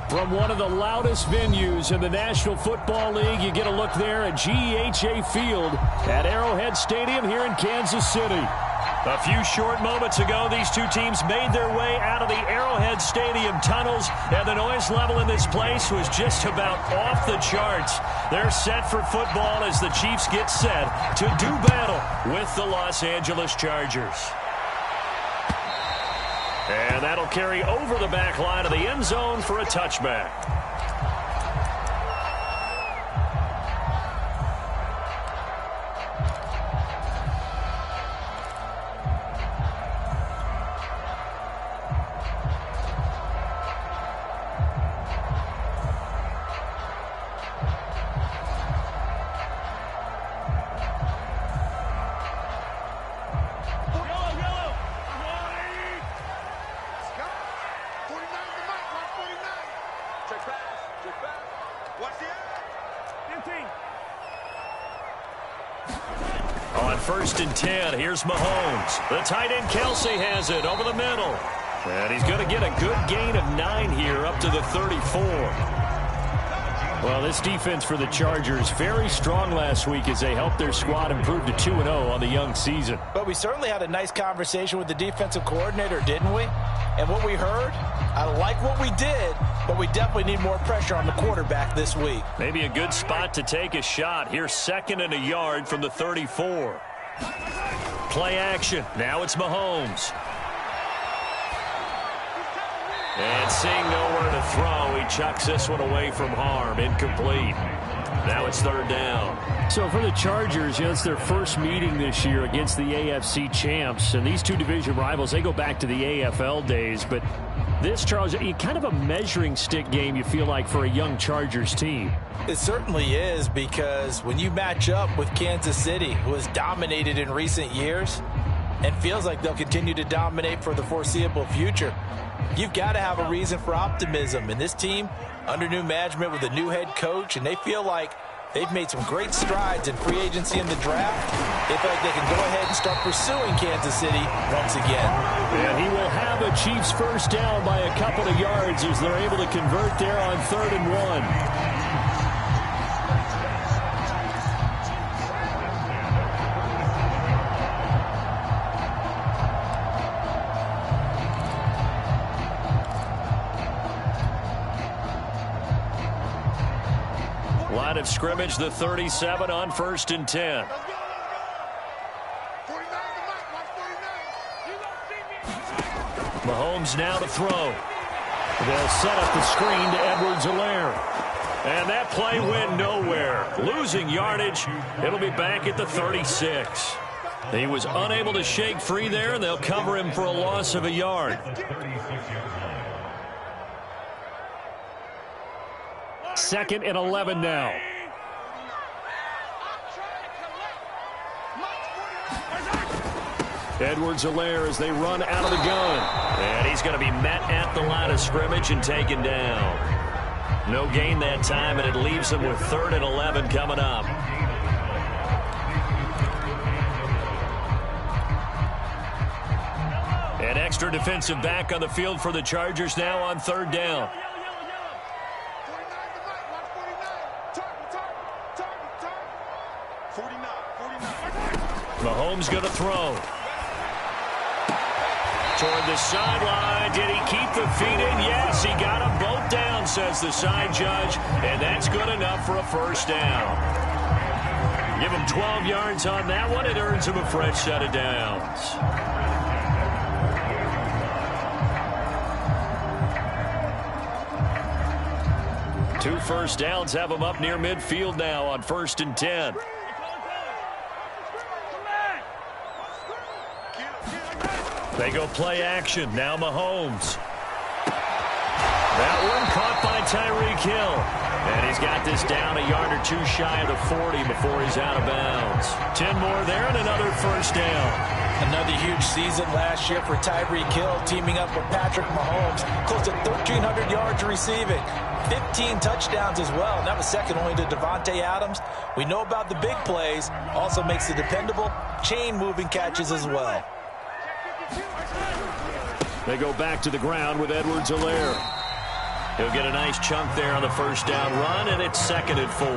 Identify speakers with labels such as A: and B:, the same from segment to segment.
A: From one of the loudest venues in the National Football League, you get a look there at GEHA Field at Arrowhead Stadium here in Kansas City. A few short moments ago, these two teams made their way out of the Arrowhead Stadium tunnels, and the noise level in this place was just about off the charts. They're set for football as the Chiefs get set to do battle with the Los Angeles Chargers. And that'll carry over the back line of the end zone for a touchback. On 1st and 10, here's Mahomes. The tight end Kelsey has it over the middle. And he's going to get a good gain of 9 here up to the 34. Well, this defense for the Chargers, very strong last week as they helped their squad improve to 2-0 on the young season.
B: But we certainly had a nice conversation with the defensive coordinator, didn't we? And what we heard, I like what we did, but we definitely need more pressure on the quarterback this week.
A: Maybe a good spot to take a shot. Here's 2nd and a yard from the 34. Play action. Now it's Mahomes. And seeing nowhere to throw, he chucks this one away from harm. Incomplete. Now it's 3rd down. So for the Chargers, it's their first meeting this year against the AFC champs. And these two division rivals, they go back to the AFL days. But this, Charles, kind of a measuring stick game, you feel like, for a young Chargers team.
B: It certainly is, because when you match up with Kansas City, who has dominated in recent years and feels like they'll continue to dominate for the foreseeable future, you've got to have a reason for optimism. And this team, under new management with a new head coach, and they feel like they've made some great strides in free agency in the draft. They feel like they can go ahead and start pursuing Kansas City once again.
A: And he will have a Chiefs first down by a couple of yards as they're able to convert there on 3rd and 1. Line of scrimmage, the 37 on 1st and 10. Mahomes now to throw. They'll set up the screen to Edwards-Helaire. And that play went nowhere. Losing yardage. It'll be back at the 36. He was unable to shake free there, and they'll cover him for a loss of a yard. 2nd and 11 now. Edwards-Helaire as they run out of the gun. And he's going to be met at the line of scrimmage and taken down. No gain that time, and it leaves them with 3rd and 11 coming up. An extra defensive back on the field for the Chargers now on 3rd down. Mahomes going to throw. Toward the sideline. Did he keep the feet in? Yes, he got them both down, says the side judge. And that's good enough for a first down. Give him 12 yards on that one. It earns him a fresh set of downs. Two first downs have him up near midfield now on 1st and 10. They go play action. Now Mahomes. That one caught by Tyreek Hill. And he's got this down a yard or two shy of the 40 before he's out of bounds. 10 more there and another first down.
B: Another huge season last year for Tyreek Hill, teaming up with Patrick Mahomes. Close to 1,300 yards receiving. 15 touchdowns as well. And that was second only to Devontae Adams. We know about the big plays. Also makes the dependable chain-moving catches as well.
A: They go back to the ground with Edwards-Helaire. He'll get a nice chunk there on the first down run, and it's 2nd and 4.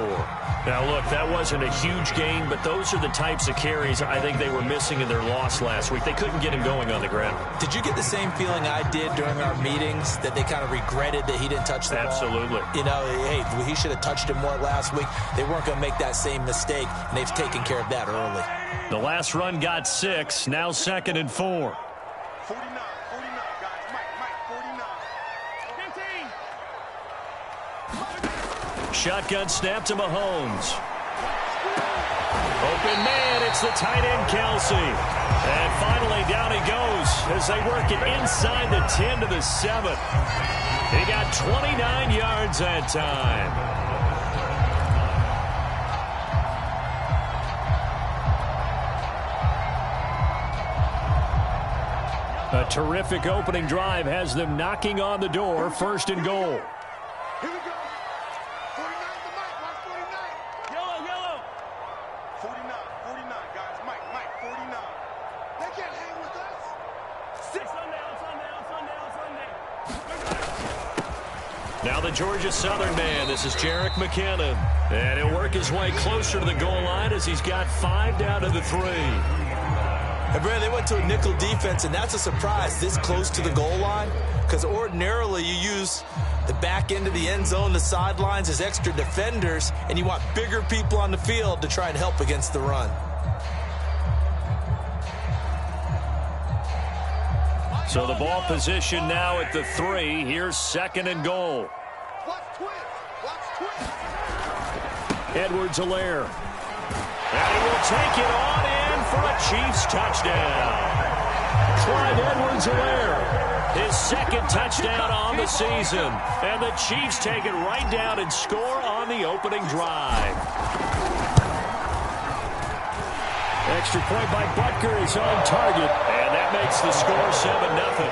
A: Now, look, that wasn't a huge gain, but those are the types of carries I think they were missing in their loss last week. They couldn't get him going on the ground.
B: Did you get the same feeling I did during our meetings, that they kind of regretted that he didn't touch the ball?
A: Absolutely.
B: You know, hey, he should have touched him more last week. They weren't going to make that same mistake, and they've taken care of that early.
A: The last run got 6, now 2nd and 4.
C: 49, guys. Mike, 49. 15.
A: Shotgun snap to Mahomes. Open man, it's the tight end, Kelsey. And finally, down he goes as they work it inside the 10 to the 7. He got 29 yards that time. A terrific opening drive has them knocking on the door, 1st and goal.
C: Here we go. 49 to Mike. Watch 49. Yellow. 49, guys. Mike, 49. They can't hang with us. Sunday.
A: Now the Georgia Southern man. This is Jerick McKinnon. And he'll work his way closer to the goal line as he's got 5 down to the 3.
B: And Brad, they went to a nickel defense, and that's a surprise this close to the goal line, because ordinarily you use the back end of the end zone, the sidelines as extra defenders, and you want bigger people on the field to try and help against the run.
A: So the ball position now at the 3. Here's 2nd and goal.
C: Watch twist.
A: Edwards-Helaire. And he will take it on in for a Chiefs touchdown. Clyde Edwards-Helaire, his 2nd touchdown on the season. And the Chiefs take it right down and score on the opening drive. Extra point by Butker is on target. And that makes the score 7-0.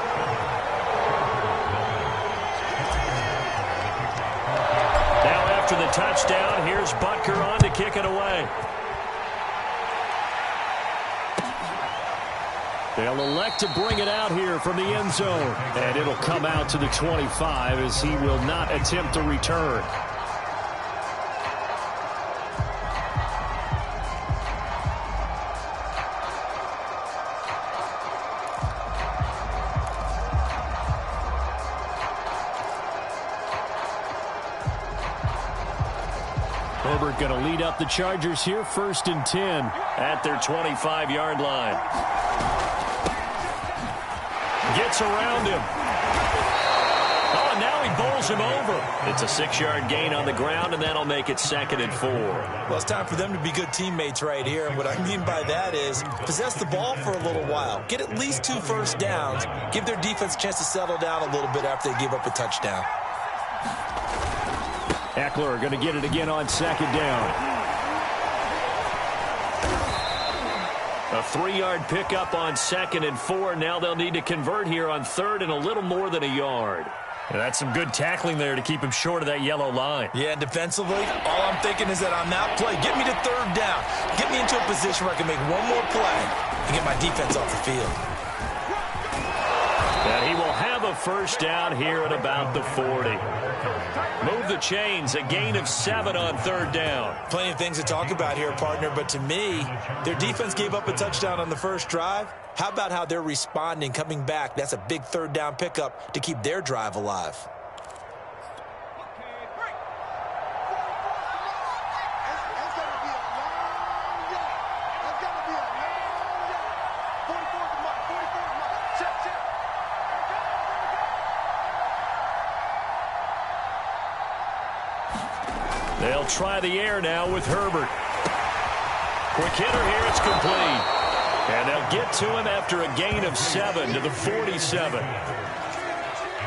A: Now after the touchdown, here's Butker on to kick it away. They'll elect to bring it out here from the end zone. And it'll come out to the 25 as he will not attempt to return. Herbert going to lead up the Chargers here, 1st and 10 at their 25-yard line. Gets around him. Oh, and now he bowls him over. It's a 6-yard gain on the ground, and that'll make it 2nd and 4.
B: Well, it's time for them to be good teammates right here. And what I mean by that is possess the ball for a little while. Get at least 2 first downs. Give their defense a chance to settle down a little bit after they give up a touchdown.
A: Eckler going to get it again on 2nd down. A 3-yard pickup on 2nd and 4. Now they'll need to convert here on 3rd and a little more than a yard. And that's some good tackling there to keep him short of that yellow line.
B: Yeah, and defensively, all I'm thinking is that on that play, get me to 3rd down. Get me into a position where I can make one more play and get my defense off the field.
A: And he will have a 1st down here at about the 40. Move the chains, a gain of 7 on 3rd down.
B: Plenty of things to talk about here, partner, but to me, their defense gave up a touchdown on the first drive. How about how they're responding, coming back? That's a big 3rd down pickup to keep their drive alive.
A: They'll try the air now with Herbert. Quick hitter here, it's complete. And they'll get to him after a gain of 7 to the 47.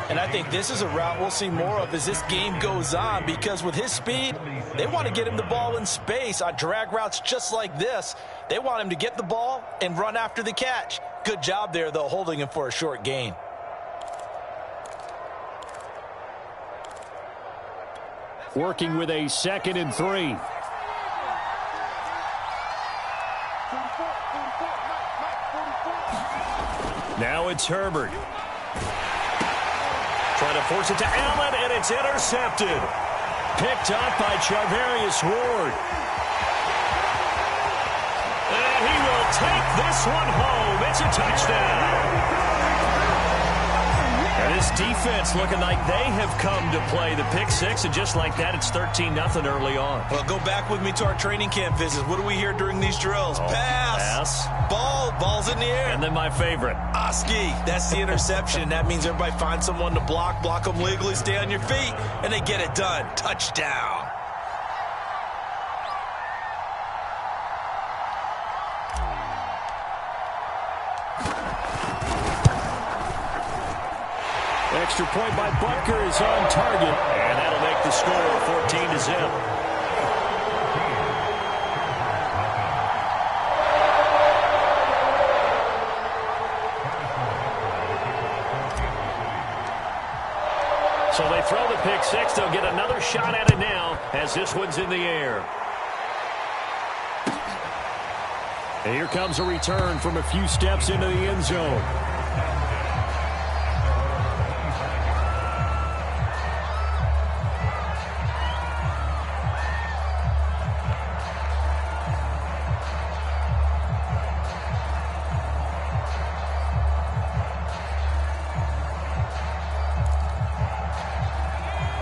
B: And I think this is a route we'll see more of as this game goes on, because with his speed, they want to get him the ball in space on drag routes just like this. They want him to get the ball and run after the catch. Good job there, though, holding him for a short gain.
A: Working with a 2nd and 3. Now it's Herbert. Trying to force it to Allen, and it's intercepted. Picked up by Charvarius Ward. And he will take this one home. It's a touchdown. And this defense looking like they have come to play the pick six, and just like that, it's 13-0 early on.
B: Well, go back with me to our training camp visits. What do we hear during these drills? Pass. Ball's in the air.
A: And then my favorite.
B: Oski, that's the interception. That means everybody finds someone to block them legally, stay on your feet, and they get it done. Touchdown.
A: Extra point by Butker is on target, and that'll make the score 14-0. So they throw the pick six. They'll get another shot at it now as this one's in the air. And here comes a return from a few steps into the end zone.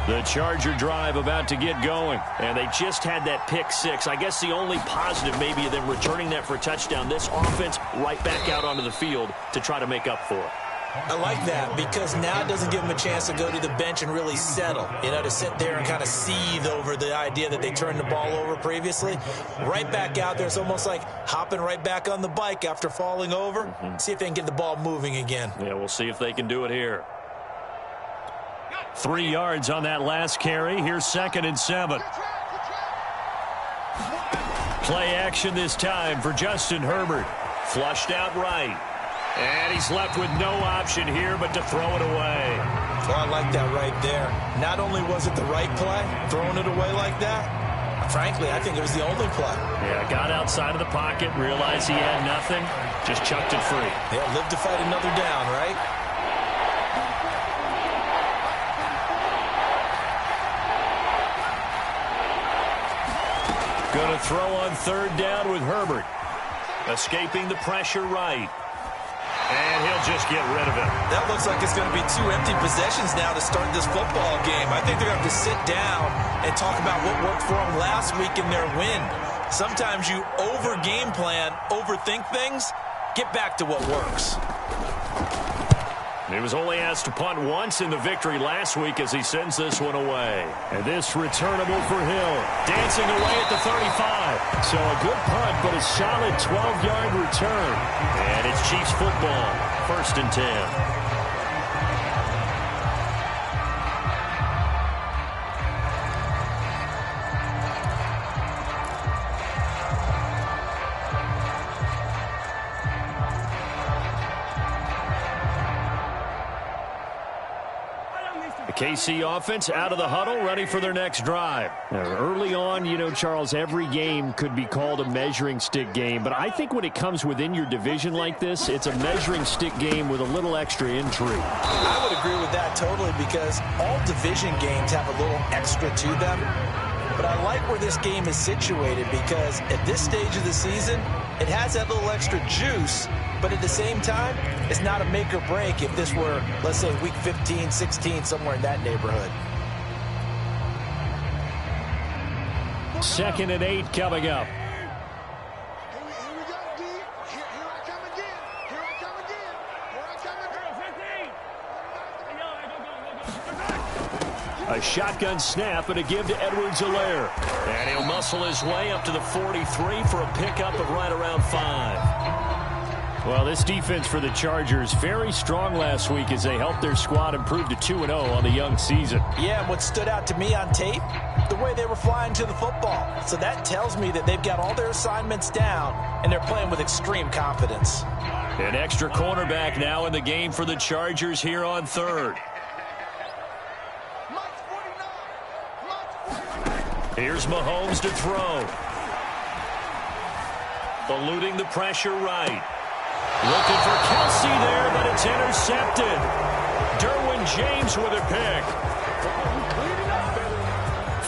A: The Charger drive about to get going, and they just had that pick six. I guess the only positive maybe of them returning that for a touchdown. This offense right back out onto the field to try to make up for it.
B: I like that because now it doesn't give them a chance to go to the bench and really settle, to sit there and kind of seethe over the idea that they turned the ball over previously. Right back out there, it's almost like hopping right back on the bike after falling over. See if they can get the ball moving again.
A: Yeah, we'll see if they can do it here. 3 yards on that last carry. Here's 2nd and 7. Play action this time for Justin Herbert. Flushed out right. And he's left with no option here but to throw it away.
B: Well, I like that right there. Not only was it the right play, throwing it away like that, frankly, I think it was the only play.
A: Yeah, got outside of the pocket, realized he had nothing, just chucked it free.
B: Yeah, live to fight another down, right?
A: Going to throw on 3rd down with Herbert. Escaping the pressure right. And he'll just get rid of it.
B: That looks like it's going to be 2 empty possessions now to start this football game. I think they're going to have to sit down and talk about what worked for them last week in their win. Sometimes you over-game plan, overthink things. Get back to what works.
A: He was only asked to punt once in the victory last week as he sends this one away. And this returnable for Hill. Dancing away at the 35. So a good punt, but a solid 12-yard return. And it's Chiefs football. 1st and 10. KC offense out of the huddle, ready for their next drive. Now, early on, Charles, every game could be called a measuring stick game, but I think when it comes within your division like this, it's a measuring stick game with a little extra intrigue.
B: I would agree with that totally because all division games have a little extra to them. But I like where this game is situated because at this stage of the season, it has that little extra juice. But at the same time, it's not a make or break if this were, let's say, week 15, 16, somewhere in that neighborhood.
A: 2nd and 8 coming up.
C: Here we go, D. Here I come again. Here I come again. Here I come again.
A: A shotgun snap and a give to Edwards-Helaire. And he'll muscle his way up to the 43 for a pickup of right around 5. Well, this defense for the Chargers, very strong last week as they helped their squad improve to 2-0 on the young season.
B: Yeah, and what stood out to me on tape, the way they were flying to the football. So that tells me that they've got all their assignments down, and they're playing with extreme confidence.
A: An extra cornerback now in the game for the Chargers here on 3rd. Here's Mahomes to throw. Eluding the pressure right. Looking for Kelsey there, but it's intercepted. Derwin James with a pick.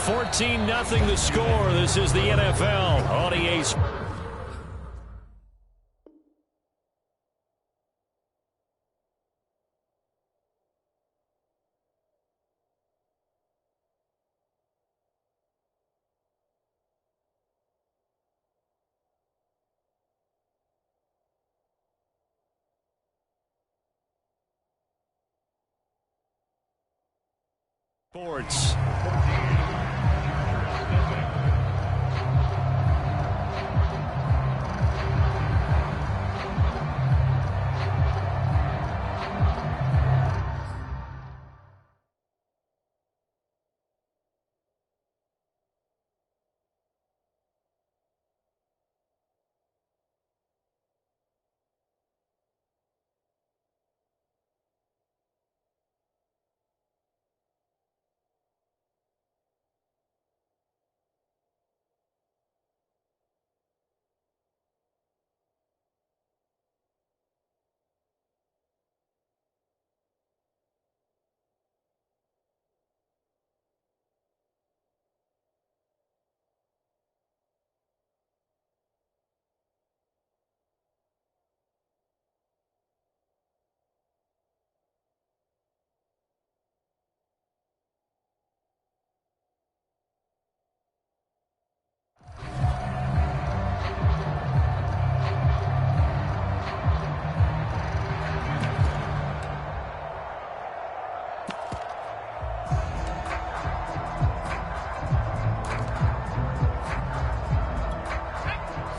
A: 14-0 the score. This is the NFL on EA Sports.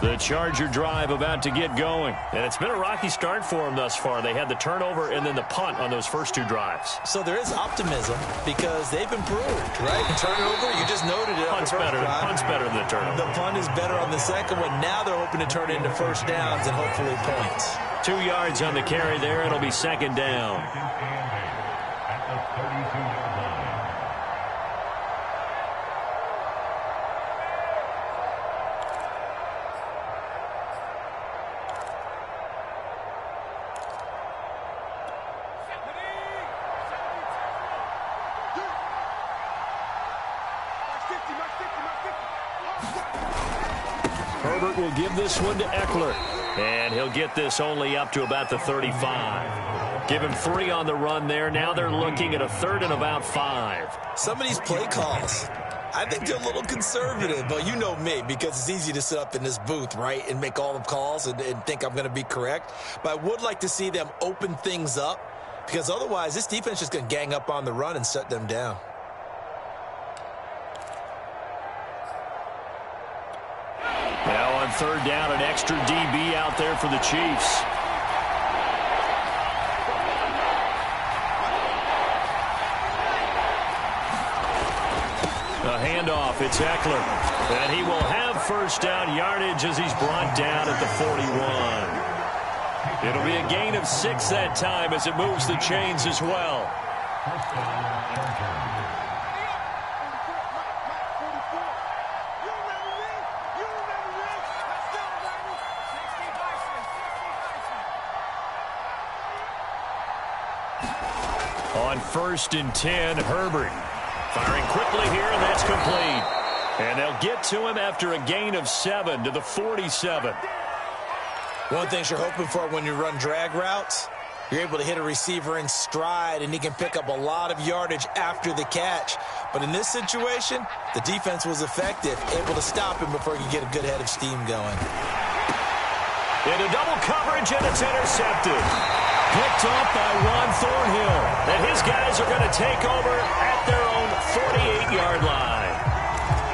A: The Charger drive about to get going. And it's been a rocky start for them thus far. They had the turnover and then the punt on those first two drives.
B: So there is optimism because they've improved, right? The turnover, you just noted it.
A: Punt's better than the turnover.
B: The punt is better on the second one. Now they're hoping to turn it into first downs and hopefully points.
A: 2 yards on the carry there. It'll be second down. Herbert will give this one to Eckler. And he'll get this only up to about the 35. Give him 3 on the run there. Now they're looking at a 3rd and about 5.
B: Some of these play calls, I think they're a little conservative, but you know me, because it's easy to sit up in this booth, right, and make all the calls and think I'm going to be correct. But I would like to see them open things up, because otherwise this defense is just going to gang up on the run and shut them down.
A: Now on 3rd down, an extra DB out there for the Chiefs. A handoff, it's Eckler. And he will have first down yardage as he's brought down at the 41. It'll be a gain of 6 that time as it moves the chains as well. On 1st and 10, Herbert firing quickly here, and that's complete. And they'll get to him after a gain of 7 to the 47.
B: One thing you're hoping for when you run drag routes, you're able to hit a receiver in stride, and he can pick up a lot of yardage after the catch. But in this situation, the defense was effective, able to stop him before he could get a good head of steam going.
A: Into double coverage, and it's intercepted. Picked off by Juan Thornhill. And his guys are going to take over at their own 48-yard line.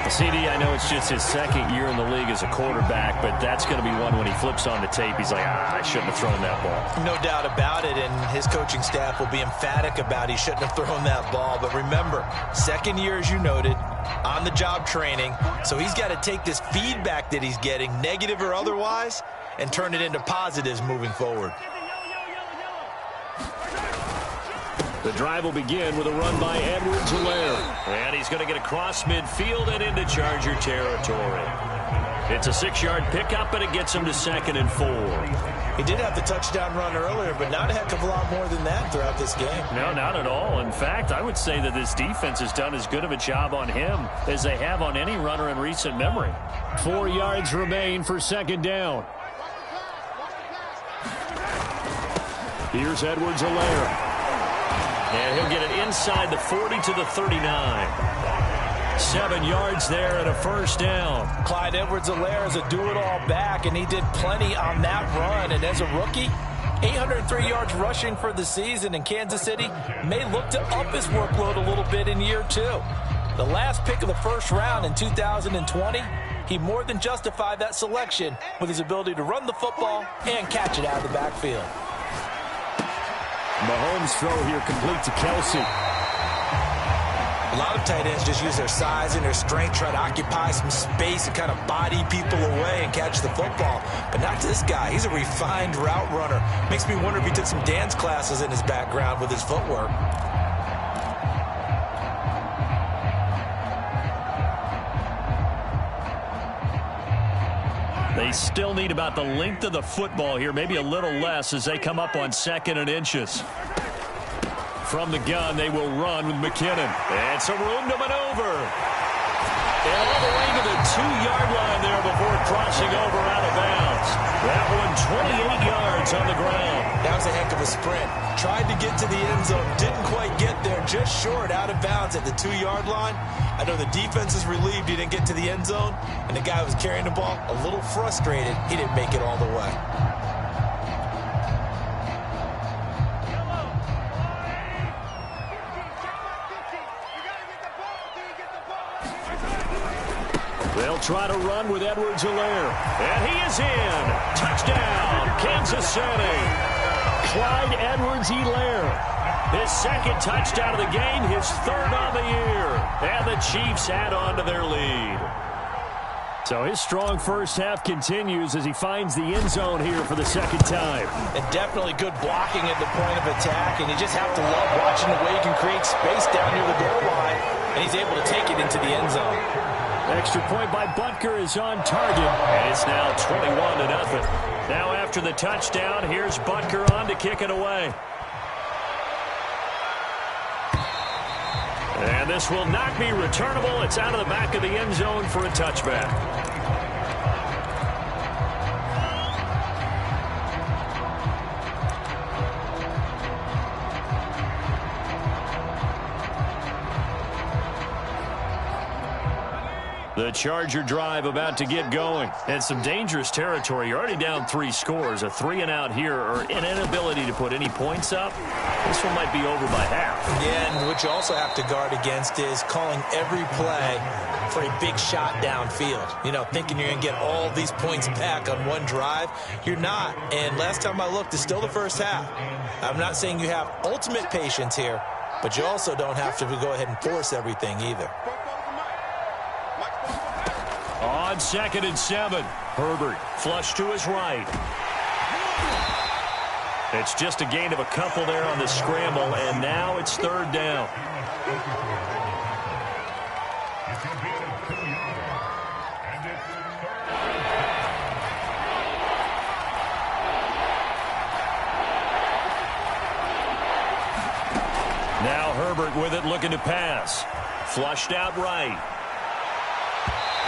A: CD, I know it's just his 2nd year in the league as a quarterback, but that's going to be one when he flips on the tape, he's like, I shouldn't have thrown that ball.
B: No doubt about it, and his coaching staff will be emphatic about he shouldn't have thrown that ball. But remember, 2nd year, as you noted, on-the-job training, so he's got to take this feedback that he's getting, negative or otherwise, and turn it into positives moving forward.
A: The drive will begin with a run by Edwards-Helaire. And he's going to get across midfield and into Charger territory. It's a 6-yard pickup, and it gets him to 2nd and 4.
B: He did have the touchdown run earlier, but not a heck of a lot more than that throughout this game.
A: No, not at all. In fact, I would say that this defense has done as good of a job on him as they have on any runner in recent memory. 4 yards remain for second down. Here's Edwards-Helaire. And he'll get it inside the 40 to the 39. 7 yards there and a first down.
B: Clyde Edwards-Helaire is a do-it-all back, and he did plenty on that run. And as a rookie, 803 yards rushing for the season, in Kansas City may look to up his workload a little bit in year 2. The last pick of the first round in 2020, he more than justified that selection with his ability to run the football and catch it out of the backfield.
A: Mahomes' throw here complete to Kelsey.
B: A lot of tight ends just use their size and their strength, try to occupy some space and kind of body people away and catch the football. But not this guy. He's a refined route runner. Makes me wonder if he took some dance classes in his background with his footwork.
A: They still need about the length of the football here, maybe a little less as they come up on 2nd and inches. From the gun, they will run with McKinnon. And some room to maneuver. And all the way to the 2-yard line there before crossing over out of bounds. That one 28 yards on the ground.
B: That was a heck of a sprint. Tried to get to the end zone, didn't quite get there, just short out of bounds at the 2-yard line. I know the defense is relieved he didn't get to the end zone, and the guy who was carrying the ball a little frustrated. He didn't make it all the way.
A: They'll try to run with Edwards-Helaire. And he is in. Touchdown, Kansas City. Clyde Edwards-Helaire. His second touchdown of the game, his 3rd on the year. And the Chiefs add on to their lead. So his strong first half continues as he finds the end zone here for the second time.
B: And definitely good blocking at the point of attack. And you just have to love watching the way he can create space down near the goal line. And he's able to take it into the end zone.
A: Extra point by Butker is on target, and it's now 21-0. Now after the touchdown, here's Butker on to kick it away. And this will not be returnable. It's out of the back of the end zone for a touchback. The Charger drive about to get going. And some dangerous territory. You're already down 3 scores. A 3-and-out here or an inability to put any points up. This one might be over by half.
B: Yeah, and what you also have to guard against is calling every play for a big shot downfield. You know, thinking you're going to get all these points back on one drive. You're not. And last time I looked, it's still the first half. I'm not saying you have ultimate patience here, but you also don't have to go ahead and force everything either.
A: On 2nd and 7, Herbert flush to his right. It's just a gain of a couple there on the scramble, and now it's 3rd down. Now Herbert with it, looking to pass. Flushed out right.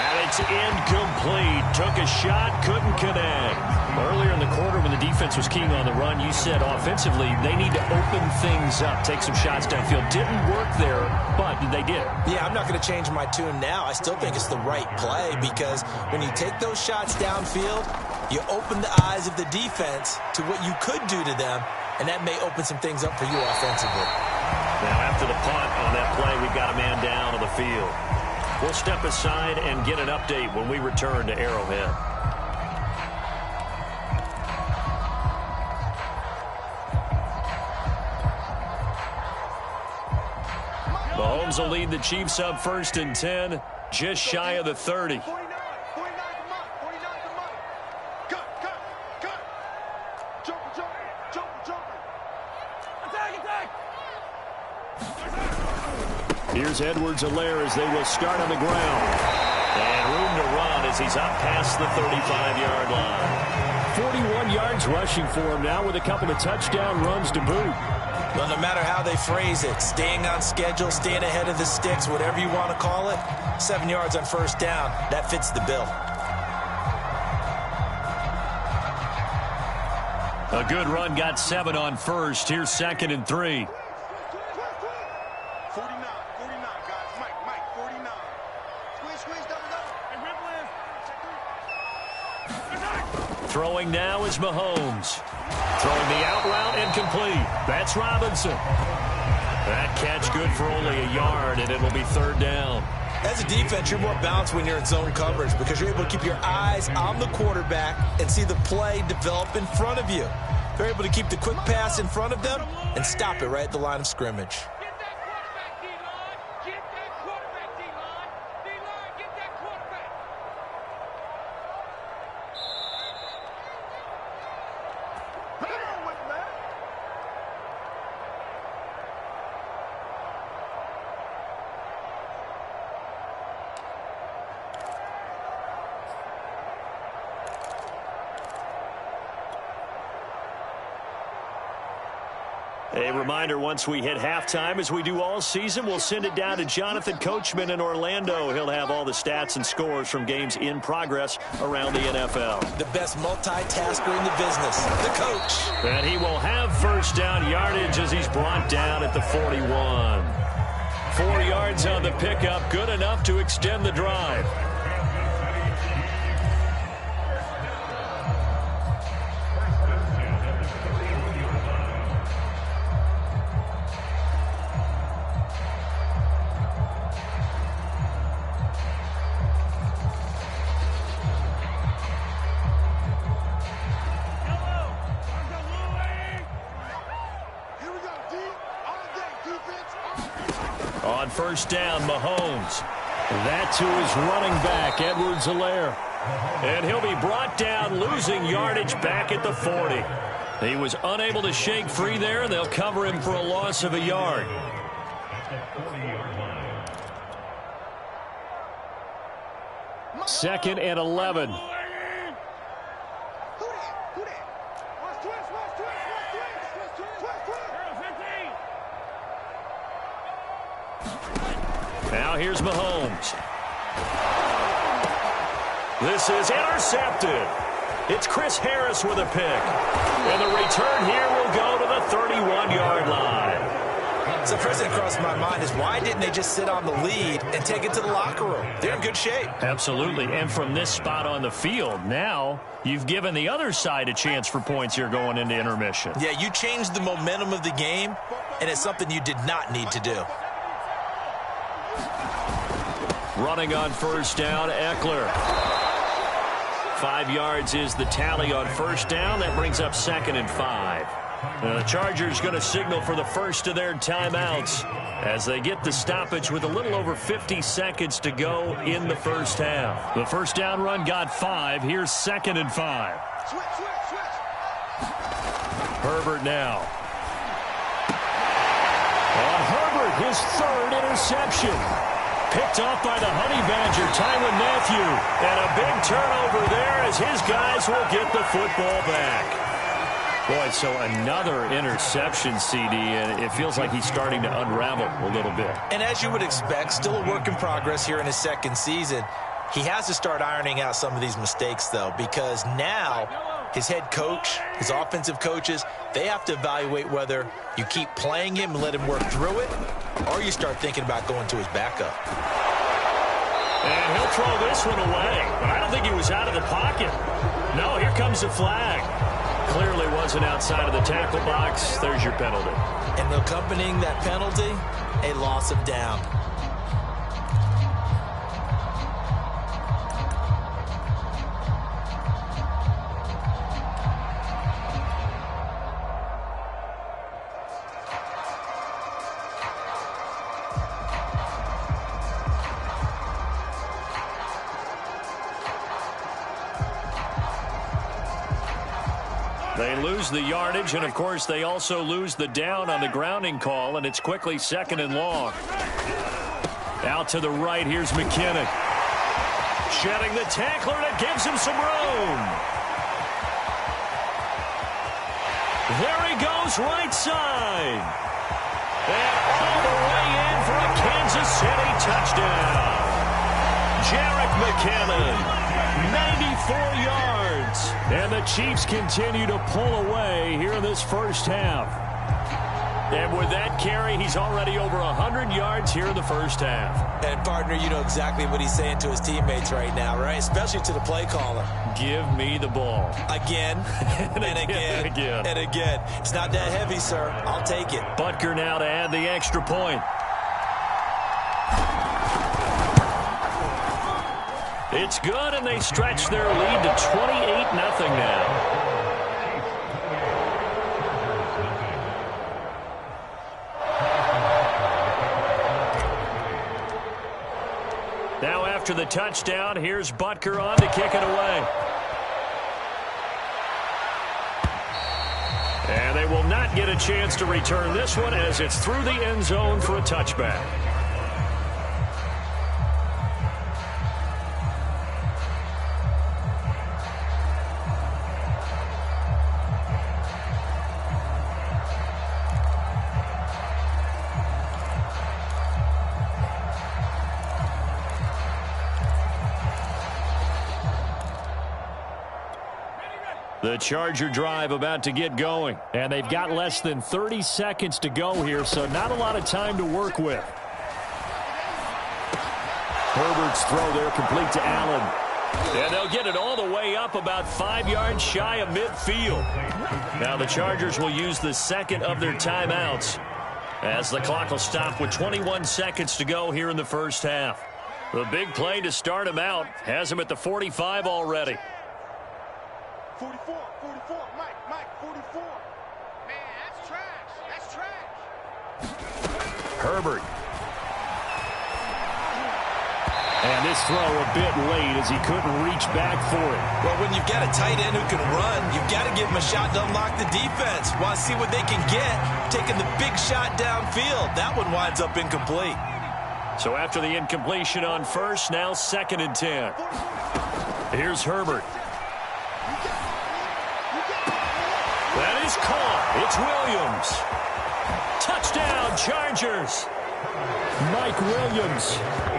A: And it's incomplete. Took a shot, couldn't connect. Earlier in the quarter when the defense was keying on the run, you said offensively they need to open things up, take some shots downfield. Didn't work there, but they did.
B: Yeah, I'm not going to change my tune now. I still think it's the right play because when you take those shots downfield, you open the eyes of the defense to what you could do to them, and that may open some things up for you offensively.
A: Now after the punt on that play, we've got a man down on the field. We'll step aside and get an update when we return to Arrowhead. Mahomes will lead the Chiefs up 1st and 10, just shy of the 30. Here's Edwards-Helaire as they will start on the ground. And room to run as he's up past the 35-yard line. 41 yards rushing for him now with a couple of touchdown runs to boot.
B: Well, no matter how they phrase it, staying on schedule, staying ahead of the sticks, whatever you want to call it, 7 yards on first down, that fits the bill.
A: A good run got 7 on first. Here's 2nd and 3.
C: 49, guys. Mike, 49. Squeeze, double.
A: Throwing now is Mahomes. Throwing the out route incomplete. That's Robinson. That catch good for only a yard, and it'll be 3rd down.
B: As a defense, you're more balanced when you're in zone coverage because you're able to keep your eyes on the quarterback and see the play develop in front of you. They're able to keep the quick pass in front of them and stop it right at the line of scrimmage.
A: A reminder, once we hit halftime, as we do all season, we'll send it down to Jonathan Coachman in Orlando. He'll have all the stats and scores from games in progress around the NFL.
B: The best multitasker in the business, the coach.
A: And he will have first down yardage as he's brought down at the 41. 4 yards on the pickup, good enough to extend the drive. On first down, Mahomes. That to his running back, Edwards-Helaire. And he'll be brought down, losing yardage back at the 40. He was unable to shake free there, and they'll cover him for a loss of a yard. Second and 11. Now here's Mahomes. This is intercepted. It's Chris Harris with a pick. And the return here will go to the 31-yard line.
B: So first thing that crossed my mind is why didn't they just sit on the lead and take it to the locker room? They're in good shape.
A: Absolutely. And from this spot on the field, now you've given the other side a chance for points here going into intermission.
B: Yeah, you changed the momentum of the game, and it's something you did not need to do.
A: Running on first down, Eckler. 5 yards is the tally on first down. That brings up 2nd and 5. The Chargers going to signal for the first of their timeouts as they get the stoppage with a little over 50 seconds to go in the first half. The first down run got 5. Here's 2nd and 5. Herbert now. On Herbert, his 3rd interception. Picked off by the Honey Badger, Tyrann Mathieu. And a big turnover there as his guys will get the football back. Boy, so another interception, CD, and it feels like he's starting to unravel a little bit.
B: And as you would expect, still a work in progress here in his 2nd season. He has to start ironing out some of these mistakes, though, because now his head coach, his offensive coaches, they have to evaluate whether you keep playing him and let him work through it, or you start thinking about going to his backup.
A: And he'll throw this one away, but I don't think he was out of the pocket. No, here comes the flag. Clearly wasn't outside of the tackle box. There's your penalty.
B: And accompanying that penalty, a loss of down.
A: They lose the yardage, and, of course, they also lose the down on the grounding call, and it's quickly 2nd and long. Out to the right, here's McKinnon. Shedding the tackler, that gives him some room. There he goes, right side. And all the way in for a Kansas City touchdown. Jerick McKinnon, 94 yards. And the Chiefs continue to pull away here in this first half. And with that carry, he's already over 100 yards here in the first half.
B: And, partner, you know exactly what he's saying to his teammates right now, right? Especially to the play caller.
A: Give me the ball.
B: Again, and again, and again. It's not that heavy, sir. I'll take it.
A: Butker now to add the extra point. It's good, and they stretch their lead to 28-0 now. Now after the touchdown, here's Butker on to kick it away. And they will not get a chance to return this one as it's through the end zone for a touchback. The Charger drive about to get going. And they've got less than 30 seconds to go here, so not a lot of time to work with. Herbert's throw there complete to Allen. And they'll get it all the way up about 5 yards shy of midfield. Now the Chargers will use the second of their timeouts as the clock will stop with 21 seconds to go here in the first half. The big play to start him out has him at the 45 already.
C: 44, Mike, 44. Man, that's trash.
A: Herbert. And this throw a bit late as he couldn't reach back for it.
B: Well, when you've got a tight end who can run, you've got to give him a shot to unlock the defense. Want to see what they can get, taking the big shot downfield. That one winds up incomplete.
A: So after the incompletion on first, now 2nd and 10. Here's Herbert. That is caught. It's Williams. Touchdown, Chargers. Mike Williams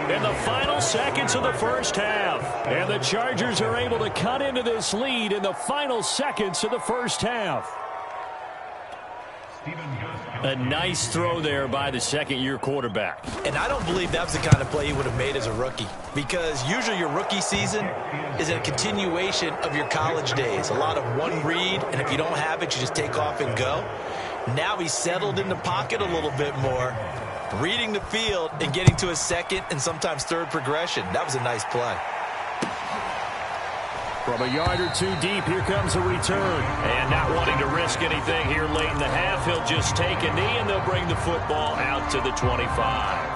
A: in the final seconds of the first half. And the Chargers are able to cut into this lead in the final seconds of the first half. A nice throw there by the second-year quarterback.
B: And I don't believe that was the kind of play he would have made as a rookie, because usually your rookie season is a continuation of your college days. A lot of one read, and if you don't have it, you just take off and go. Now he's settled in the pocket a little bit more, reading the field and getting to his second and sometimes third progression. That was a nice play.
A: From a yard or two deep, here comes a return. And not wanting to risk anything here late in the half, he'll just take a knee, and they'll bring the football out to the 25.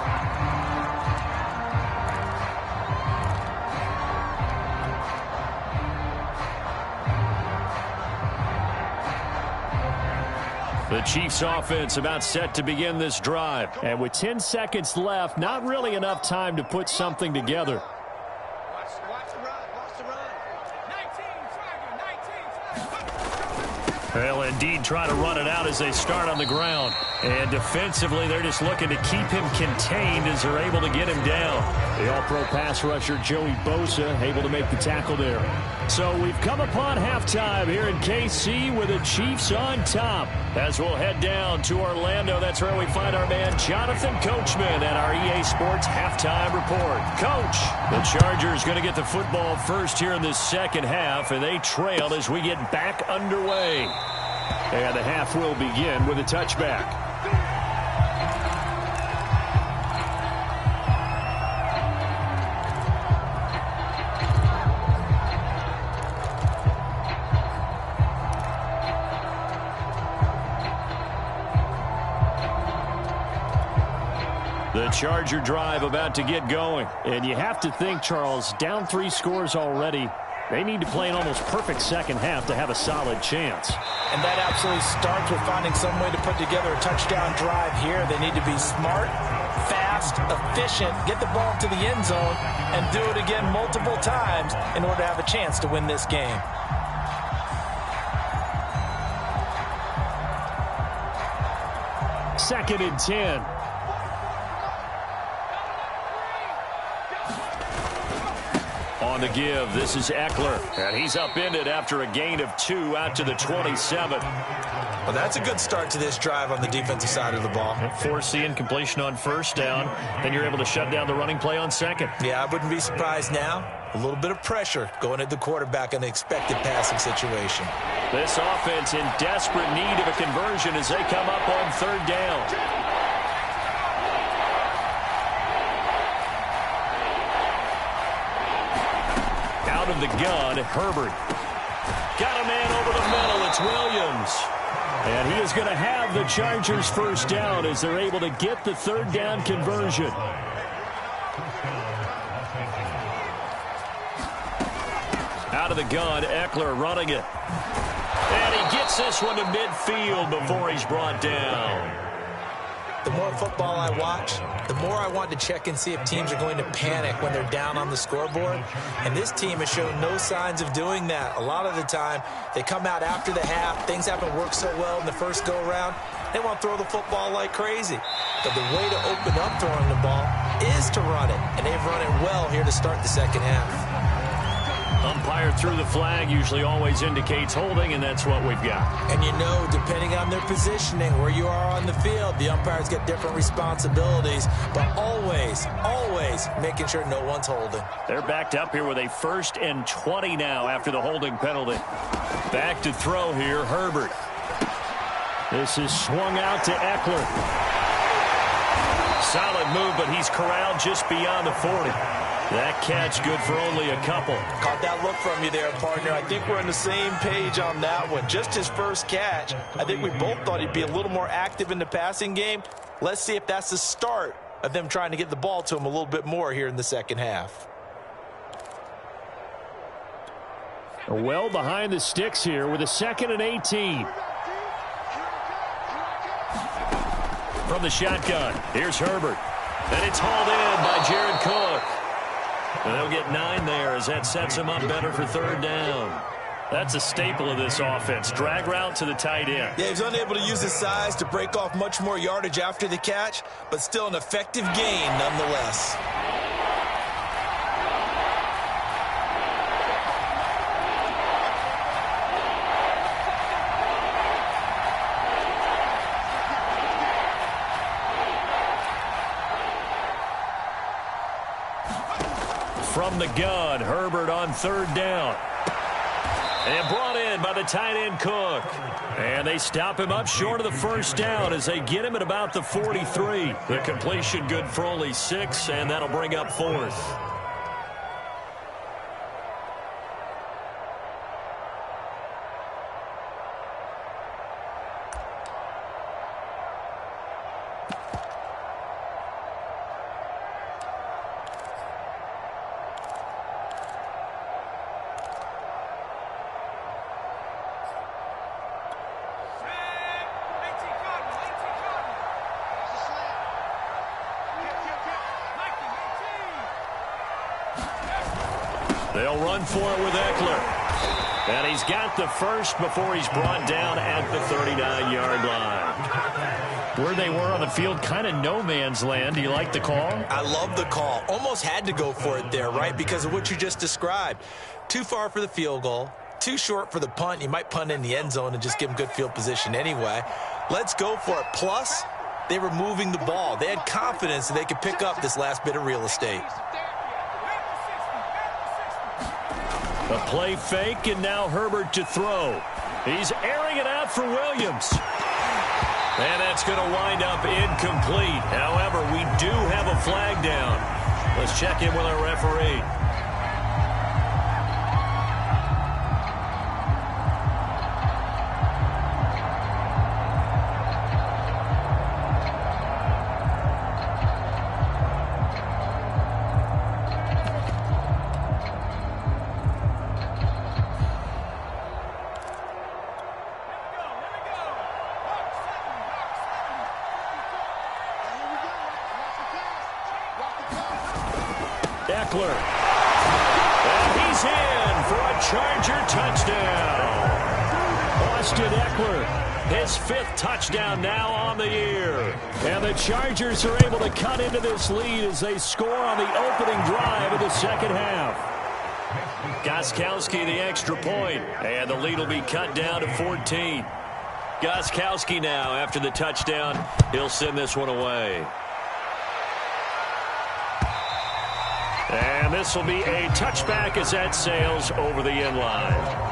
A: The Chiefs offense about set to begin this drive. And with 10 seconds left, not really enough time to put something together. They'll indeed try to run it out as they start on the ground. And defensively, they're just looking to keep him contained as they're able to get him down. The all-pro pass rusher, Joey Bosa, able to make the tackle there. So we've come upon halftime here in KC with the Chiefs on top. As we'll head down to Orlando, that's where we find our man Jonathan Coachman at our EA Sports halftime report. Coach, the Chargers going to get the football first here in this second half, and they trail as we get back underway. And the half will begin with a touchback. The Charger drive about to get going. And you have to think, Charles, down 3 scores already. They need to play an almost perfect second half to have a solid chance.
B: And that absolutely starts with finding some way to put together a touchdown drive here. They need to be smart, fast, efficient, get the ball to the end zone, and do it again multiple times in order to have a chance to win this game.
A: 2nd and 10. On the give, this is Eckler. And he's upended after a gain of 2 out to the 27.
B: Well, that's a good start to this drive on the defensive side of the ball.
A: Forcing incompletion on 1st down. Then you're able to shut down the running play on 2nd.
B: Yeah, I wouldn't be surprised now. A little bit of pressure going at the quarterback in an expected passing situation.
A: This offense in desperate need of a conversion as they come up on 3rd down. Out of the gun, Herbert. Got a man over the middle. It's Williams. And he is going to have the Chargers 1st down as they're able to get the 3rd down conversion. Out of the gun, Eckler running it. And he gets this one to midfield before he's brought down.
B: The more football I watch, the more I want to check and see if teams are going to panic when they're down on the scoreboard. And this team has shown no signs of doing that. A lot of the time, they come out after the half. Things haven't worked so well in the first go-around. They want to throw the football like crazy. But the way to open up throwing the ball is to run it. And they've run it well here to start the 2nd half.
A: Umpire threw the flag, usually always indicates holding, and that's what we've got.
B: And you know, depending on their positioning, where you are on the field, the umpires get different responsibilities, but always, always making sure no one's holding.
A: They're backed up here with a 1st and 20 now after the holding penalty. Back to throw here, Herbert. This is swung out to Eckler. Solid move, but he's corralled just beyond the 40. That catch good for only a couple.
B: Caught that look from you there, partner. I think we're on the same page on that one. Just his first catch. I think we both thought he'd be a little more active in the passing game. Let's see if that's the start of them trying to get the ball to him a little bit more here in the 2nd half.
A: Well behind the sticks here with a 2nd and 18. From the shotgun, here's Herbert. And it's hauled in by Jared Cook. And they'll get 9 there as that sets him up better for 3rd down. That's a staple of this offense. Drag route to the tight end.
B: Yeah, he's unable to use his size to break off much more yardage after the catch, but still an effective gain nonetheless.
A: From the gun, Herbert on 3rd down. And brought in by the tight end Cook. And they stop him up short of the 1st down as they get him at about the 43. The completion good for only 6, and that'll bring up 4th. They'll run for it with Eckler. And he's got the 1st before he's brought down at the 39-yard line. Where they were on the field, kind of no man's land. Do you like the call?
B: I love the call. Almost had to go for it there, right? Because of what you just described. Too far for the field goal. Too short for the punt. You might punt in the end zone and just give them good field position anyway. Let's go for it. Plus, they were moving the ball. They had confidence that they could pick up this last bit of real estate.
A: A play fake, and now Herbert to throw. He's airing it out for Williams. And that's going to wind up incomplete. However, we do have a flag down. Let's check in with our referee. Eckler. And he's in for a Charger touchdown. Austin Eckler, his 5th touchdown now on the year. And the Chargers are able to cut into this lead as they score on the opening drive of the second half. Gostkowski the extra point, and the lead will be cut down to 14. Gostkowski now, after the touchdown, he'll send this one away. And this will be a touchback as that sails over the end line.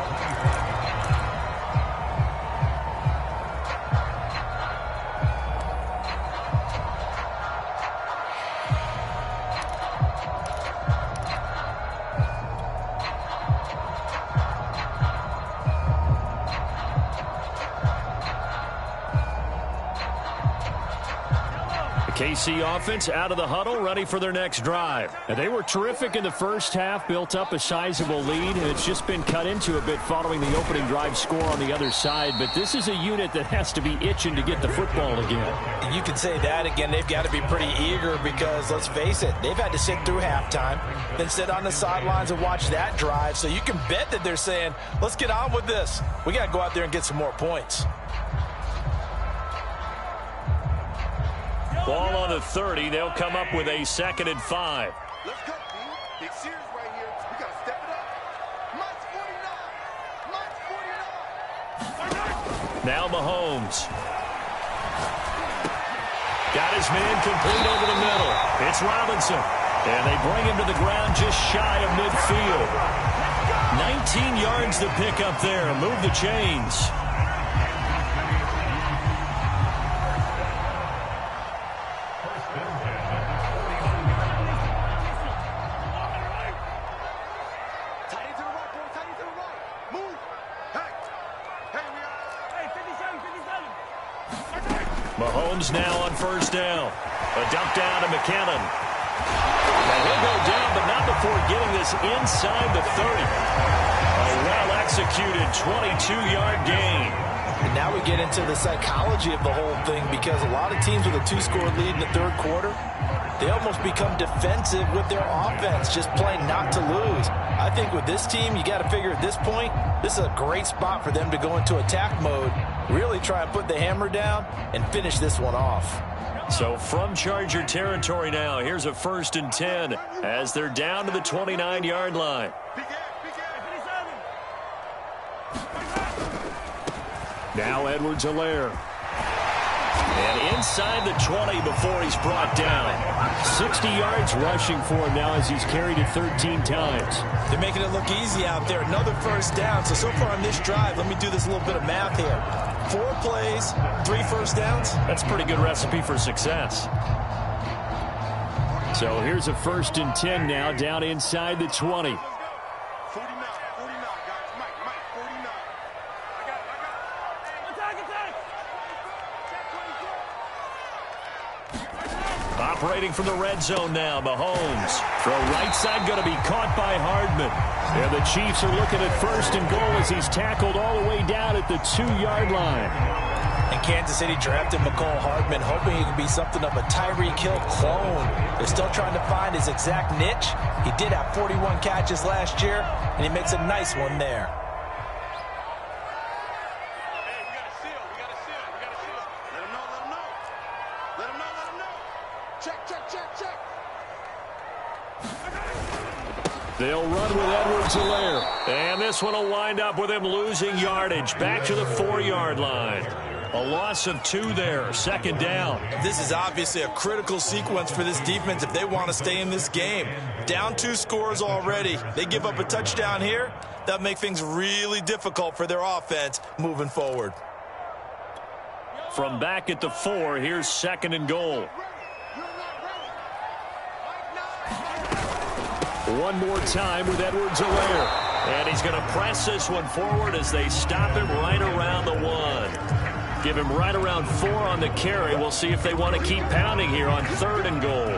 A: KC offense out of the huddle, ready for their next drive. And they were terrific in the first half, built up a sizable lead, and it's just been cut into a bit following the opening drive score on the other side. But this is a unit that has to be itching to get the football again.
B: You can say that again. They've got to be pretty eager because, let's face it, they've had to sit through halftime, then sit on the sidelines and watch that drive. So you can bet that they're saying, let's get on with this. We got to go out there and get some more points.
A: Ball on the 30. They'll come up with a 2nd and 5.
C: Let's go, B. Big series right here. We got to step it up. Mike's 49. Mike's 49.
A: Now Mahomes. Got his man complete over the middle. It's Robinson. And they bring him to the ground just shy of midfield. 19 yards to pick up there. Move the chains. Mahomes now on first down. A dump down to McKinnon. And he'll go down, but not before getting this inside the 30. A well-executed 22-yard gain.
B: And now we get into the psychology of the whole thing because a lot of teams with a 2-score lead in the third quarter, they almost become defensive with their offense, just playing not to lose. I think with this team, you got to figure at this point, this is a great spot for them to go into attack mode, really try and put the hammer down and finish this one off.
A: So from Charger territory now, here's a 1st and 10 as they're down to the 29-yard line. Now Edwards-Helaire. And inside the 20 before he's brought down. 60 yards rushing for him now as he's carried it 13 times.
B: They're making it look easy out there. Another first down. So far on this drive, let me do this little bit of math here. 4 plays, 3 first downs.
A: That's a pretty good recipe for success. So here's a 1st and 10 now down inside the 20.
C: 49, 49, guys. Mike, 49. I got it. Attack.
A: Operating from the red zone now, Mahomes. Throw right side going to be caught by Hardman. And the Chiefs are looking at 1st and goal as he's tackled all the way down at the 2-yard line.
B: And Kansas City drafted McCole Hardman, hoping he could be something of a Tyreek Hill clone. They're still trying to find his exact niche. He did have 41 catches last year, and he makes a nice one there.
C: Hey, we got to seal. Let him know. Check.
A: They'll run with Edwards-Helaire. And this one will wind up with him losing yardage back to the 4-yard line. A loss of 2 there, 2nd down.
B: This is obviously a critical sequence for this defense if they want to stay in this game. Down 2 scores already. They give up a touchdown here. That make things really difficult for their offense moving forward.
A: From back at the 4, here's 2nd and goal. One more time with Edwards-Helaire. And he's going to press this one forward as they stop him right around the 1. Give him right around 4 on the carry. We'll see if they want to keep pounding here on 3rd and goal.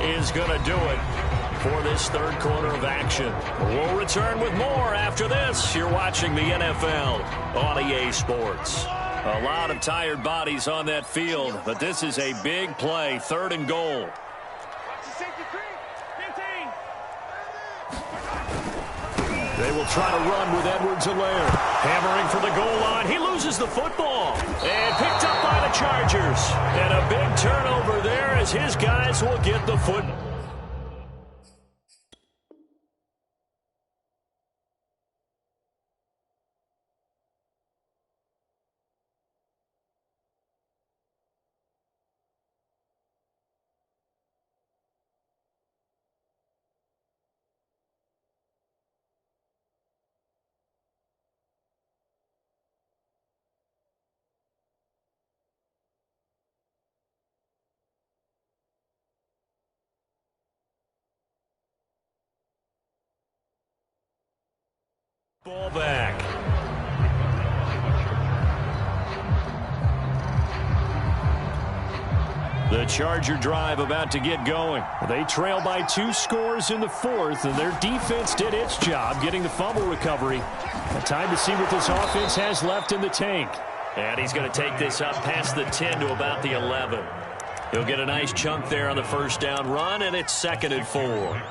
A: Is going to do it. for this third quarter of action. We'll return with more after this. You're watching the NFL on EA Sports. A lot of tired bodies on that field, but this is a big play, 3rd and goal. They will try to run with Edwards-Helaire. Hammering for the goal line. He loses the football. And picked up by the Chargers. And a big turnover there as his guys will get the football. Ball back. The Charger drive about to get going. They trail by 2 scores in the 4th, and their defense did its job getting the fumble recovery. Time to see what this offense has left in the tank. And he's going to take this up past the 10 to about the 11. He'll get a nice chunk there on the first down run, and it's 2nd and 4.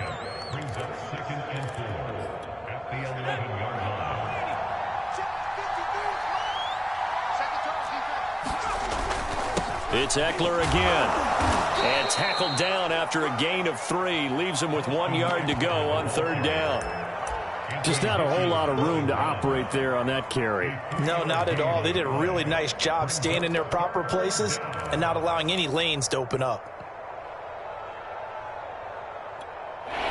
A: It's Eckler again. And tackled down after a gain of 3. Leaves him with 1 yard to go on 3rd down. Just not a whole lot of room to operate there on that carry.
B: No, not at all. They did a really nice job staying in their proper places and not allowing any lanes to open up.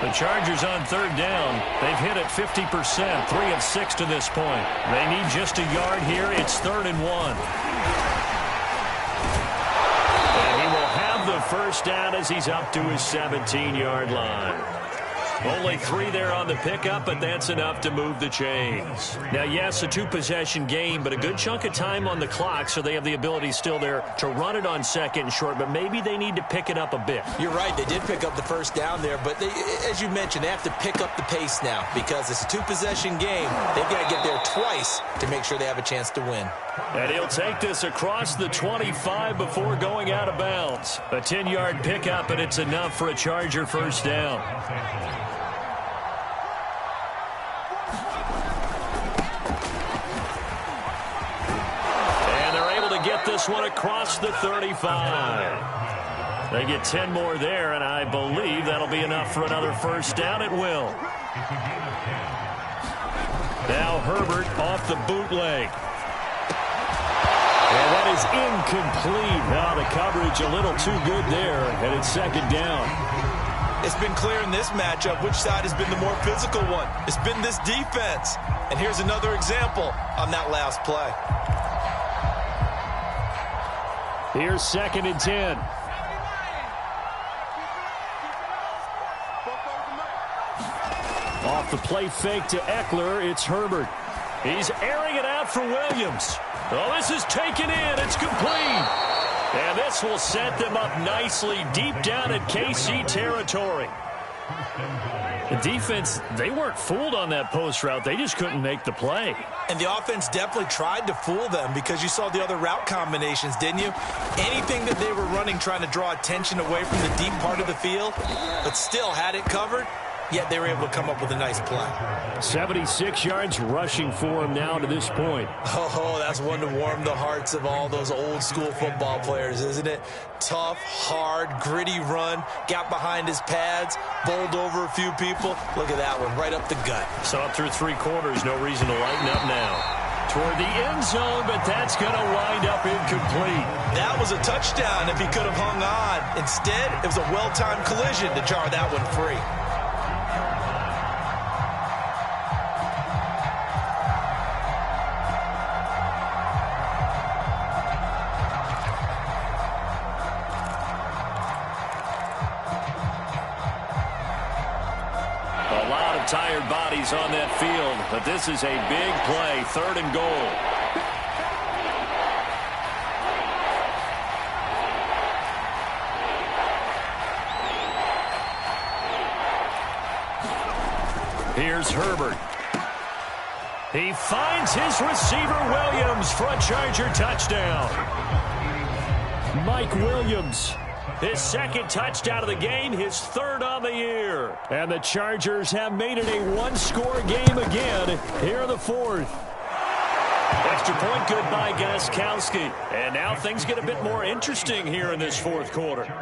A: The Chargers on 3rd down. They've hit it 50%, 3 of 6 to this point. They need just a yard here. It's 3rd and 1. The first down as he's up to his 17-yard line. Only 3 there on the pickup, but that's enough to move the chains. Now, yes, a 2-possession game, but a good chunk of time on the clock, so they have the ability still there to run it on 2nd and short, but maybe they need to pick it up a bit.
B: You're right. They did pick up the first down there, but they, as you mentioned, they have to pick up the pace now because it's a 2-possession game. They've got to get there twice to make sure they have a chance to win.
A: And he'll take this across the 25 before going out of bounds. A 10-yard pickup, and it's enough for a Charger first down. And they're able to get this one across the 35. They get 10 more there, and I believe that'll be enough for another first down. It will. Now Herbert off the bootleg. And that is incomplete. Now the coverage a little too good there, and it's 2nd down.
B: It's been clear in this matchup which side has been the more physical one. It's been this defense. And here's another example on that last play.
A: Here's 2nd and 10. Off the play fake to Eckler, it's Herbert. He's airing it out for Williams. Oh, this is taken in. It's complete. And this will set them up nicely deep down at KC territory. The defense, they weren't fooled on that post route. They just couldn't make the play.
B: And the offense definitely tried to fool them because you saw the other route combinations, didn't you? Anything that they were running trying to draw attention away from the deep part of the field, but still had it covered. Yet they were able to come up with a nice play.
A: 76 yards rushing for him now to this point.
B: Oh, that's one to warm the hearts of all those old school football players, isn't it? Tough, hard, gritty run, got behind his pads, bowled over a few people. Look at that one, right up the gut.
A: Saw it through 3 quarters, no reason to lighten up now. Toward the end zone, but that's going to wind up incomplete.
B: That was a touchdown if he could have hung on. Instead, it was a well-timed collision to jar that one free.
A: Tired bodies on that field, but this is a big play, 3rd and goal. Here's Herbert. He finds his receiver Williams for a Charger touchdown. Mike Williams, his second touchdown of the game, his third on the year. And the Chargers have made it a one-score game again here in the fourth. Extra point good by Gostkowski. And now things get a bit more interesting here in this fourth quarter.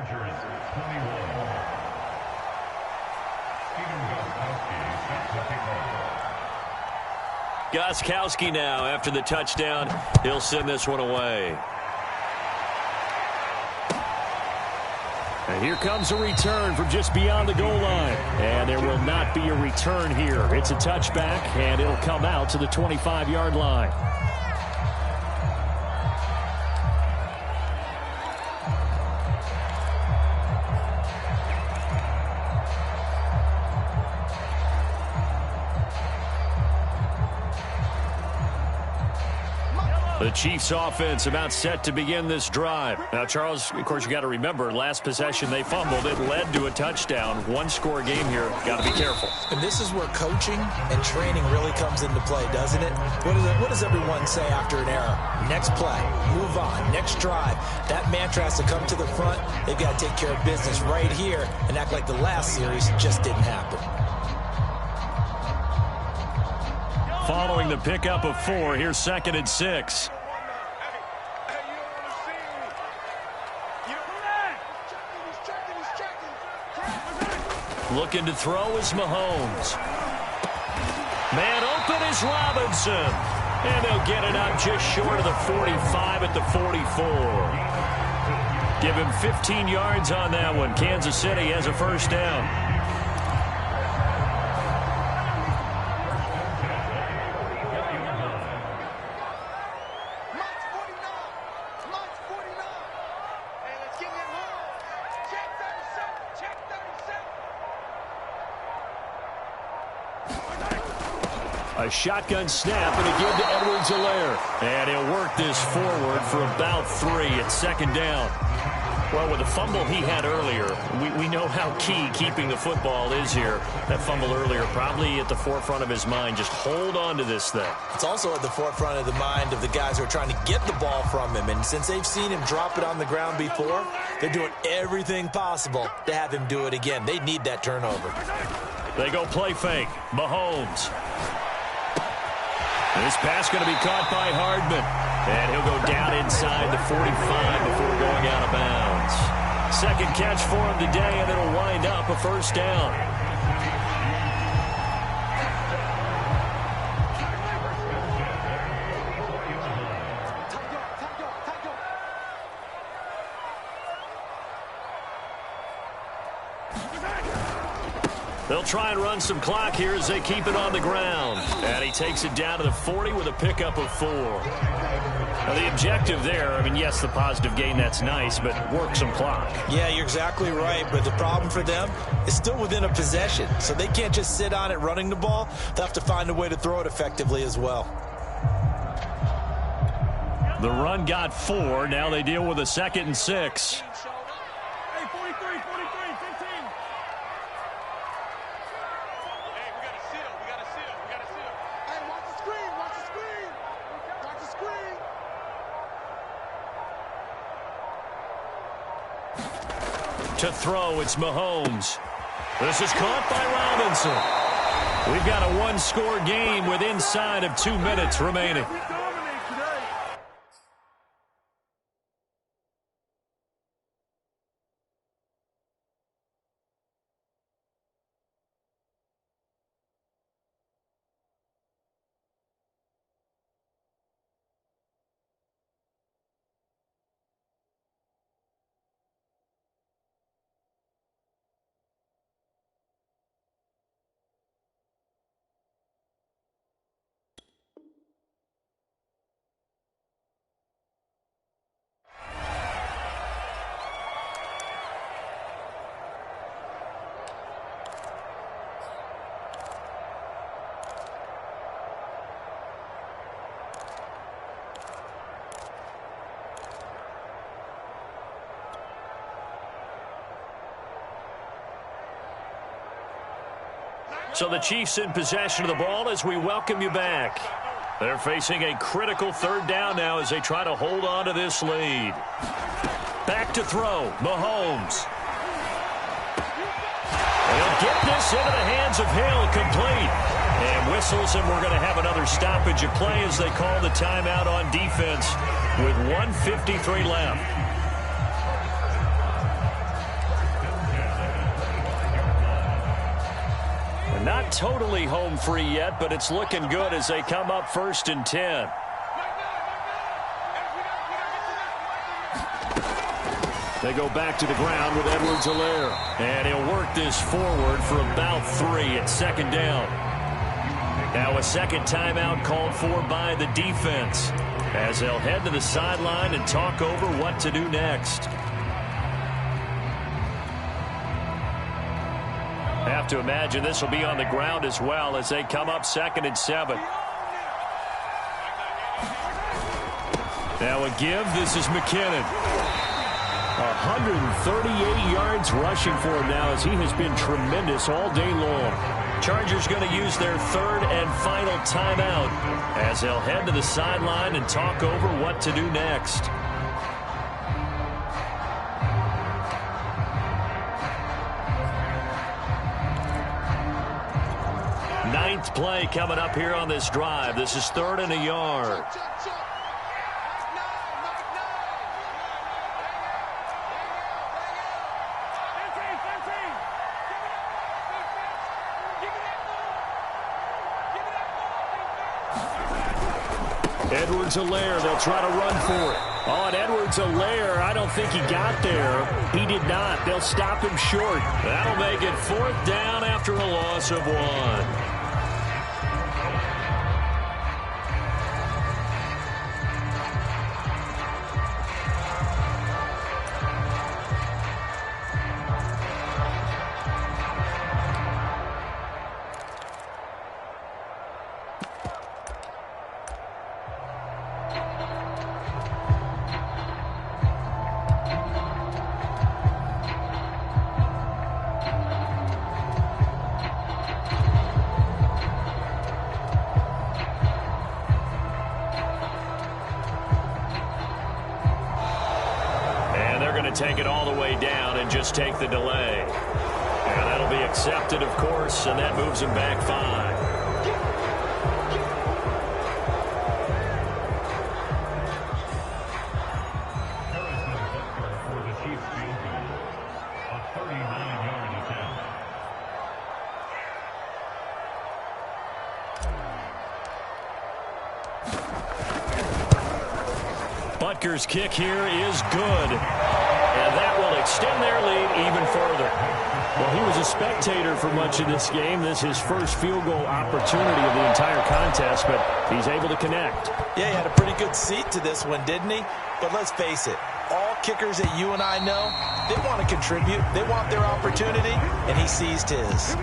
A: Gostkowski now after the touchdown. He'll send this one away. And here comes a return from just beyond the goal line. And there will not be a return here. It's a touchback, and it'll come out to the 25-yard line. The Chiefs offense about set to begin this drive. Now, Charles, of course, you got to remember, last possession they fumbled. It led to a touchdown. One-score game here. Got to be careful.
B: And this is where coaching and training really comes into play, doesn't it? What does everyone say after an error? Next play, move on, next drive. That mantra has to come to the front. They've got to take care of business right here and act like the last series just didn't happen.
A: Following the pickup of 4, here's 2nd and 6. Looking to throw is Mahomes. Man open is Robinson. And they'll get it up just short of the 45 at the 44. Give him 15 yards on that one. Kansas City has a first down. A shotgun snap and a give to Edwards-Helaire. And he'll work this forward for about 3 at 2nd down. Well, with the fumble he had earlier, we know how key keeping the football is here. That fumble earlier probably at the forefront of his mind. Just hold on to this thing.
B: It's also at the forefront of the mind of the guys who are trying to get the ball from him. And since they've seen him drop it on the ground before, they're doing everything possible to have him do it again. They need that turnover.
A: They go play fake. Mahomes. This pass going to be caught by Hardman. And he'll go down inside the 45 before going out of bounds. Second catch for him today, and it'll wind up a first down. They'll try and run some clock here as they keep it on the ground. And he takes it down to the 40 with a pickup of 4. Now, the objective there, I mean, yes, the positive gain, that's nice, but work some clock.
B: Yeah, you're exactly right. But the problem for them is still within a possession. So they can't just sit on it running the ball. They'll have to find a way to throw it effectively as well.
A: The run got 4. Now they deal with a 2nd and 6. To throw, it's Mahomes. This is caught by Robinson. We've got a one-score game with inside of 2 minutes remaining. So the Chiefs in possession of the ball as we welcome you back. They're facing a critical third down now as they try to hold on to this lead. Back to throw, Mahomes. And he'll get this into the hands of Hill, complete. And whistles, and we're going to have another stoppage of play as they call the timeout on defense with 1:53 left. Not totally home free yet, but it's looking good as they come up 1st and 10. They go back to the ground with Edwards-Helaire. And he'll work this forward for about 3 at 2nd down. Now a second timeout called for by the defense as they'll head to the sideline and talk over what to do next. Have to imagine this will be on the ground as well as they come up 2nd and 7. Now a give. This is McKinnon. 138 yards rushing for him now as he has been tremendous all day long. Chargers going to use their 3rd and final timeout as they'll head to the sideline and talk over what to do next. Ninth play coming up here on this drive. This is 3rd and a yard. Edwards-Helaire, they'll try to run for it. On Edwards-Helaire, I don't think he got there. He did not. They'll stop him short. That'll make it 4th down after a loss of 1. Take it all the way down and just take the delay. And that'll be accepted, of course, and that moves him back 5. Butker's kick here is good. And that will extend their lead even further. Well, he was a spectator for much of this game. This is his first field goal opportunity of the entire contest, but he's able to connect.
B: Yeah, he had a pretty good seat to this one, didn't he? But let's face it, all kickers that you and I know, they want to contribute. They want their opportunity, and he seized his.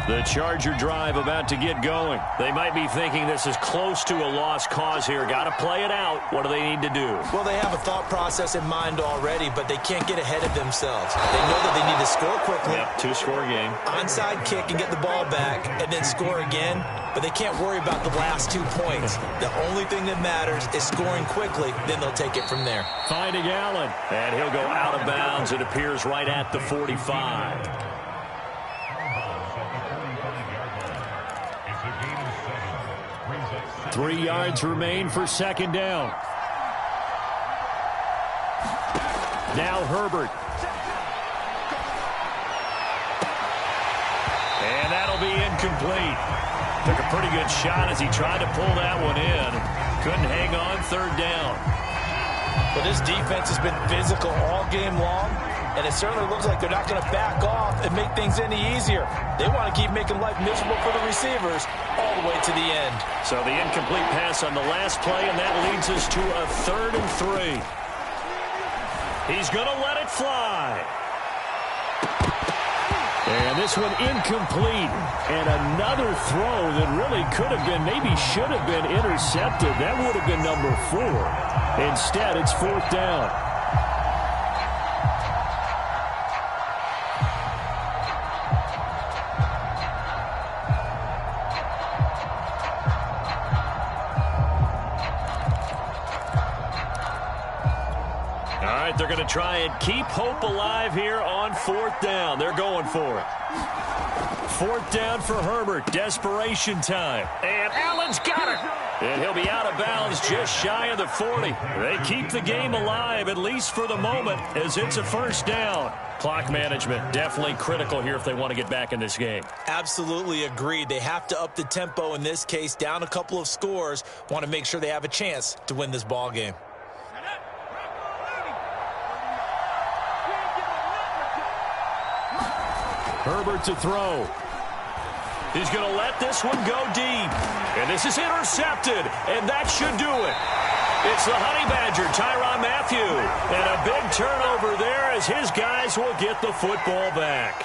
A: The Charger drive about to get going. They might be thinking this is close to a lost cause here. Got to play it out. What do they need to do?
B: Well, they have a thought process in mind already, but they can't get ahead of themselves. They know that they need to score quickly.
A: Yep, 2-score game.
B: Onside kick and get the ball back and then score again, but they can't worry about the last 2 points. The only thing that matters is scoring quickly, then they'll take it from there.
A: Finding Allen, and he'll go out of bounds. It appears right at the 45. 3 yards remain for 2nd down. Now Herbert. And that'll be incomplete. Took a pretty good shot as he tried to pull that one in. Couldn't hang on 3rd down.
B: But this defense has been physical all game long, and it certainly looks like they're not going to back off and make things any easier. They want to keep making life miserable for the receivers all the way to the end.
A: So the incomplete pass on the last play, and that leads us to a 3rd and 3. He's going to let it fly. And this one incomplete. And another throw that really could have been, maybe should have been intercepted. That would have been number 4. Instead, it's 4th down. All right, they're going to try and keep hope alive here on 4th down. They're going for it. 4th down for Herbert. Desperation time. And Allen's got it. And he'll be out of bounds just shy of the 40. They keep the game alive, at least for the moment, as it's a 1st down. Clock management definitely critical here if they want to get back in this game.
B: Absolutely agreed. They have to up the tempo in this case, down a couple of scores. Want to make sure they have a chance to win this ball game.
A: Herbert to throw. He's going to let this one go deep. And this is intercepted. And that should do it. It's the Honey Badger, Tyrann Mathieu. And a big turnover there as his guys will get the football back.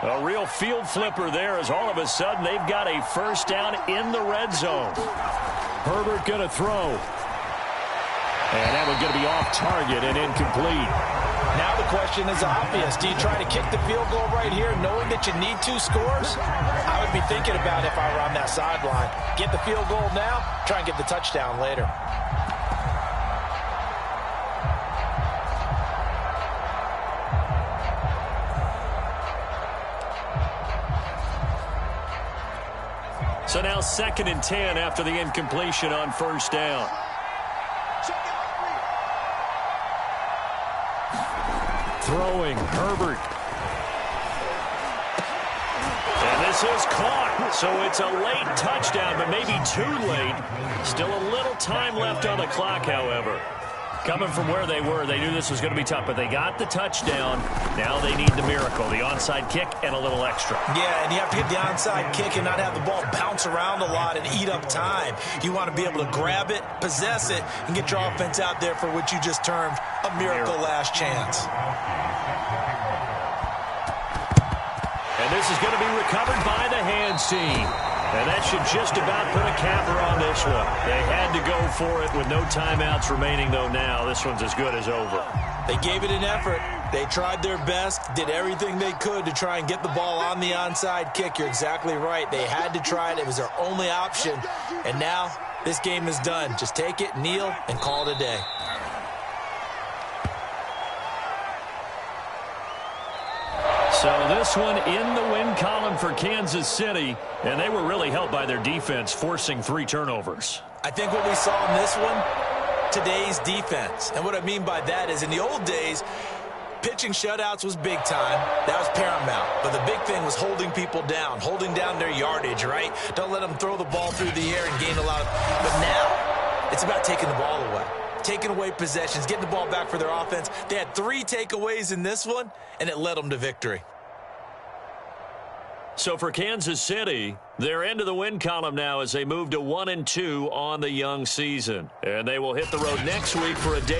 A: A real field flipper there as all of a sudden they've got a 1st down in the red zone. Herbert going to throw. And that one's going to be off target and incomplete.
B: Now the question is obvious. Do you try to kick the field goal right here knowing that you need 2 scores? I would be thinking about if I were on that sideline. Get the field goal now, try and get the touchdown later.
A: So now 2nd and 10 after the incompletion on 1st down. Throwing, Herbert. And this is caught. So it's a late touchdown, but maybe too late. Still a little time left on the clock, however. Coming from where they were, they knew this was going to be tough, but they got the touchdown. Now they need the miracle, the onside kick and a little extra.
B: Yeah, and you have to get the onside kick and not have the ball bounce around a lot and eat up time. You want to be able to grab it, possess it, and get your offense out there for what you just termed a miracle last chance.
A: And this is going to be recovered by the hands team. And that should just about put a capper on this one. They had to go for it with no timeouts remaining, though now. This one's as good as over.
B: They gave it an effort. They tried their best, did everything they could to try and get the ball on the onside kick. You're exactly right. They had to try it. It was their only option. And now this game is done. Just take it, kneel, and call it a day.
A: So this one in the win column for Kansas City, and they were really helped by their defense, forcing 3 turnovers.
B: I think what we saw in this one, today's defense. And what I mean by that is in the old days, pitching shutouts was big time. That was paramount. But the big thing was holding people down, holding down their yardage, right? Don't let them throw the ball through the air and gain a lot of... But now, it's about taking the ball away. Taking away possessions, getting the ball back for their offense. They had 3 takeaways in this one, and it led them to victory.
A: So for Kansas City, they're into the win column now as they move to 1-2 on the young season. And they will hit the road next week for a day